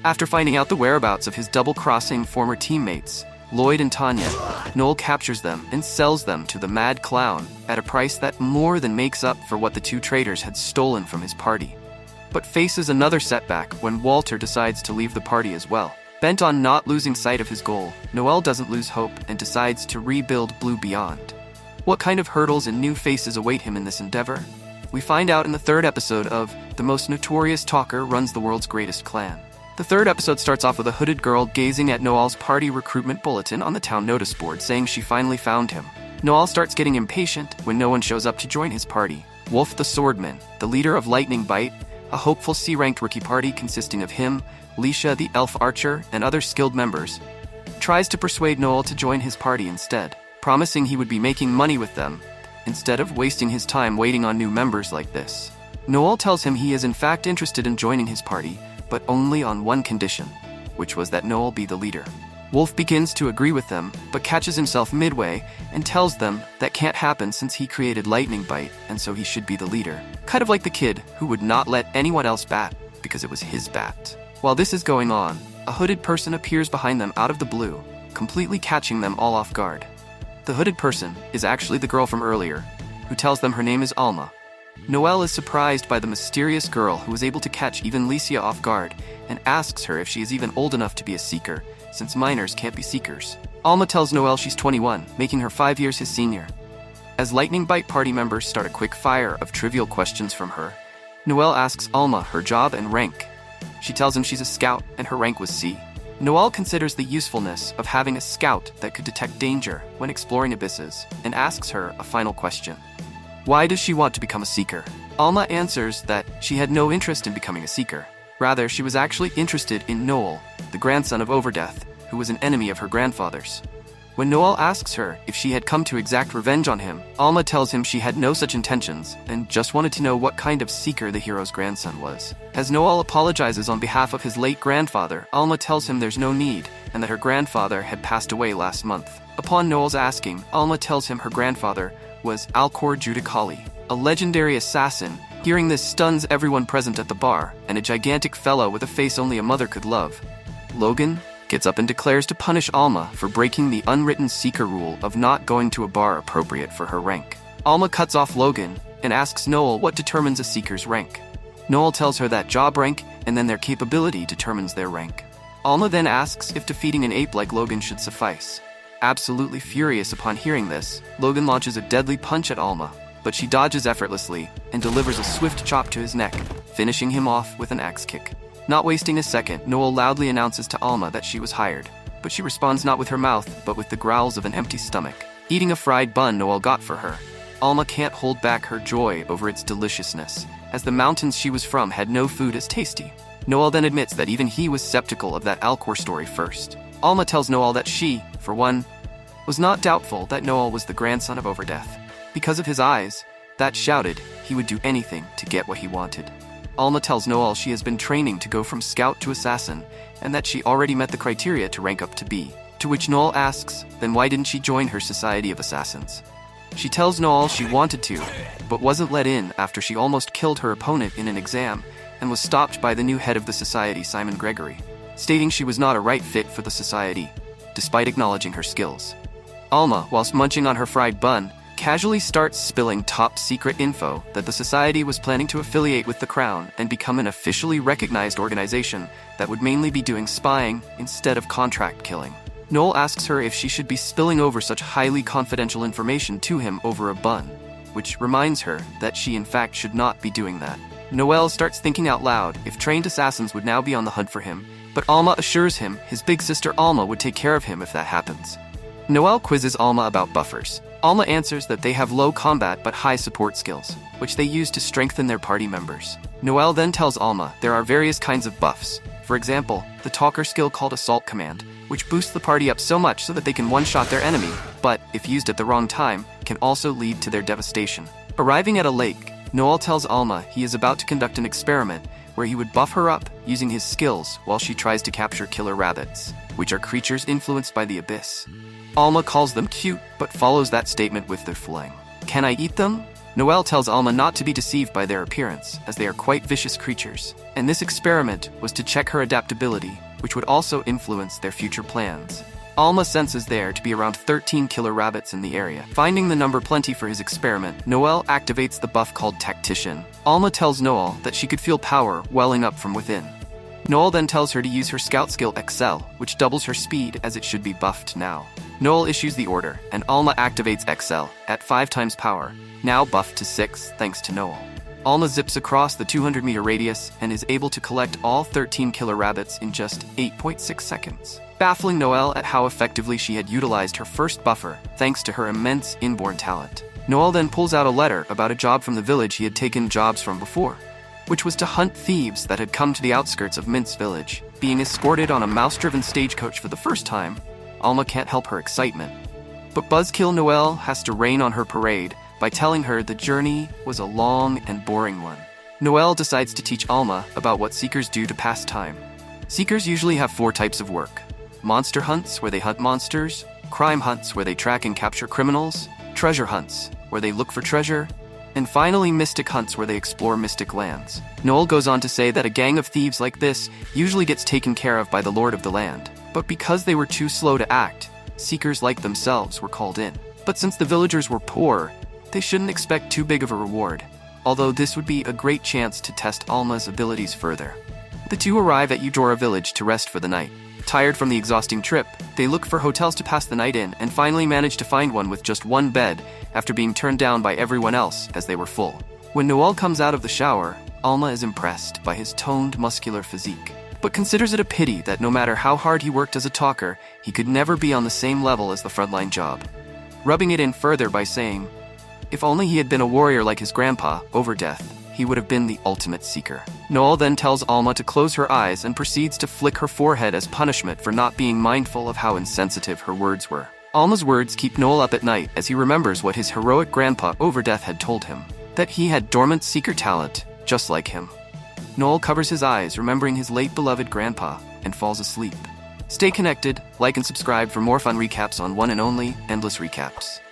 After finding out the whereabouts of his double-crossing former teammates, Lloyd and Tanya, Noel captures them and sells them to the Mad Clown at a price that more than makes up for what the two traitors had stolen from his party. But faces another setback when Walter decides to leave the party as well. Bent on not losing sight of his goal, Noel doesn't lose hope and decides to rebuild Blue Beyond. What kind of hurdles and new faces await him in this endeavor? We find out in the third episode of The Most Notorious Talker Runs the World's Greatest Clan. The third episode starts off with a hooded girl gazing at Noel's party recruitment bulletin on the town notice board, saying she finally found him. Noel starts getting impatient when no one shows up to join his party. Wolf the Swordman, the leader of Lightning Bite, a hopeful C-ranked rookie party consisting of him, Leisha the elf archer, and other skilled members, tries to persuade Noel to join his party instead, promising he would be making money with them, instead of wasting his time waiting on new members like this. Noel tells him he is in fact interested in joining his party, but only on one condition, which was that Noel be the leader. Wolf begins to agree with them, but catches himself midway and tells them that can't happen since he created Lightning Bite, and so he should be the leader. Kind of like the kid who would not let anyone else bat because it was his bat. While this is going on, a hooded person appears behind them out of the blue, completely catching them all off guard. The hooded person is actually the girl from earlier, who tells them her name is Alma. Noel is surprised by the mysterious girl who was able to catch even Leisha off guard and asks her if she is even old enough to be a seeker, since minors can't be seekers. Alma tells Noel she's 21, making her 5 years his senior. As Lightning Bite party members start a quick fire of trivial questions from her, Noel asks Alma her job and rank. She tells him she's a scout and her rank was C. Noel considers the usefulness of having a scout that could detect danger when exploring abysses and asks her a final question. Why does she want to become a seeker? Alma answers that she had no interest in becoming a seeker. Rather, she was actually interested in Noel, the grandson of Overdeath, who was an enemy of her grandfather's. When Noel asks her if she had come to exact revenge on him, Alma tells him she had no such intentions and just wanted to know what kind of seeker the hero's grandson was. As Noel apologizes on behalf of his late grandfather, Alma tells him there's no need and that her grandfather had passed away last month. Upon Noel's asking, Alma tells him her grandfather was Alcor Judicali, a legendary assassin. Hearing this stuns everyone present at the bar, and a gigantic fellow with a face only a mother could love, Logan, gets up and declares to punish Alma for breaking the unwritten seeker rule of not going to a bar appropriate for her rank. Alma cuts off Logan and asks Noel what determines a seeker's rank. Noel tells her that job rank and then their capability determines their rank. Alma then asks if defeating an ape like Logan should suffice. Absolutely furious upon hearing this, Logan launches a deadly punch at Alma, but she dodges effortlessly and delivers a swift chop to his neck, finishing him off with an axe kick. Not wasting a second, Noel loudly announces to Alma that she was hired, but she responds not with her mouth, but with the growls of an empty stomach. Eating a fried bun Noel got for her, Alma can't hold back her joy over its deliciousness, as the mountains she was from had no food as tasty. Noel then admits that even he was skeptical of that Alcor story first. Alma tells Noel that she, for one, was not doubtful that Noel was the grandson of Overdeath. Because of his eyes, that shouted he would do anything to get what he wanted. Alma tells Noel she has been training to go from scout to assassin, and that she already met the criteria to rank up to B. To which Noel asks, then why didn't she join her Society of Assassins? She tells Noel she wanted to, but wasn't let in after she almost killed her opponent in an exam, and was stopped by the new head of the society, Simon Gregory, stating she was not a right fit for the society, despite acknowledging her skills. Alma, whilst munching on her fried bun, casually starts spilling top-secret info that the society was planning to affiliate with the Crown and become an officially recognized organization that would mainly be doing spying instead of contract killing. Noel asks her if she should be spilling over such highly confidential information to him over a bun, which reminds her that she in fact should not be doing that. Noel starts thinking out loud if trained assassins would now be on the hunt for him, but Alma assures him his big sister Alma would take care of him if that happens. Noel quizzes Alma about buffers. Alma answers that they have low combat but high support skills, which they use to strengthen their party members. Noel then tells Alma there are various kinds of buffs. For example, the talker skill called Assault Command, which boosts the party up so much so that they can one-shot their enemy, but, if used at the wrong time, can also lead to their devastation. Arriving at a lake, Noel tells Alma he is about to conduct an experiment where he would buff her up using his skills while she tries to capture killer rabbits, which are creatures influenced by the abyss. Alma calls them cute, but follows that statement with their fling. Can I eat them? Noelle tells Alma not to be deceived by their appearance, as they are quite vicious creatures, and this experiment was to check her adaptability, which would also influence their future plans. Alma senses there to be around 13 killer rabbits in the area. Finding the number plenty for his experiment, Noelle activates the buff called Tactician. Alma tells Noelle that she could feel power welling up from within. Noelle then tells her to use her scout skill Excel, which doubles her speed as it should be buffed now. Noelle issues the order, and Alma activates Excel at 5 times power, now buffed to 6 thanks to Noelle. Alma zips across the 200-meter radius and is able to collect all 13 killer rabbits in just 8.6 seconds, baffling Noelle at how effectively she had utilized her first buffer thanks to her immense inborn talent. Noelle then pulls out a letter about a job from the village he had taken jobs from before, which was to hunt thieves that had come to the outskirts of Mint's village. Being escorted on a mouse-driven stagecoach for the first time, Alma can't help her excitement. But Buzzkill Noelle has to rain on her parade by telling her the journey was a long and boring one. Noelle decides to teach Alma about what Seekers do to pass time. Seekers usually have 4 types of work: monster hunts, where they hunt monsters; crime hunts, where they track and capture criminals; treasure hunts, where they look for treasure; and finally mystic hunts, where they explore mystic lands. Noelle goes on to say that a gang of thieves like this usually gets taken care of by the lord of the land, but because they were too slow to act, seekers like themselves were called in. But since the villagers were poor, they shouldn't expect too big of a reward, although this would be a great chance to test Alma's abilities further. The two arrive at Eudora village to rest for the night. Tired from the exhausting trip, they look for hotels to pass the night in and finally manage to find one with just 1 bed after being turned down by everyone else as they were full. When Noelle comes out of the shower, Alma is impressed by his toned, muscular physique, but considers it a pity that no matter how hard he worked as a talker, he could never be on the same level as the frontline job. Rubbing it in further by saying, if only he had been a warrior like his grandpa, over death, he would have been the ultimate seeker. Noelle then tells Alma to close her eyes and proceeds to flick her forehead as punishment for not being mindful of how insensitive her words were. Alma's words keep Noelle up at night as he remembers what his heroic grandpa Overdeath had told him, that he had dormant seeker talent, just like him. Noelle covers his eyes, remembering his late beloved grandpa, and falls asleep. Stay connected, like and subscribe for more fun recaps on one and only Endless Recaps.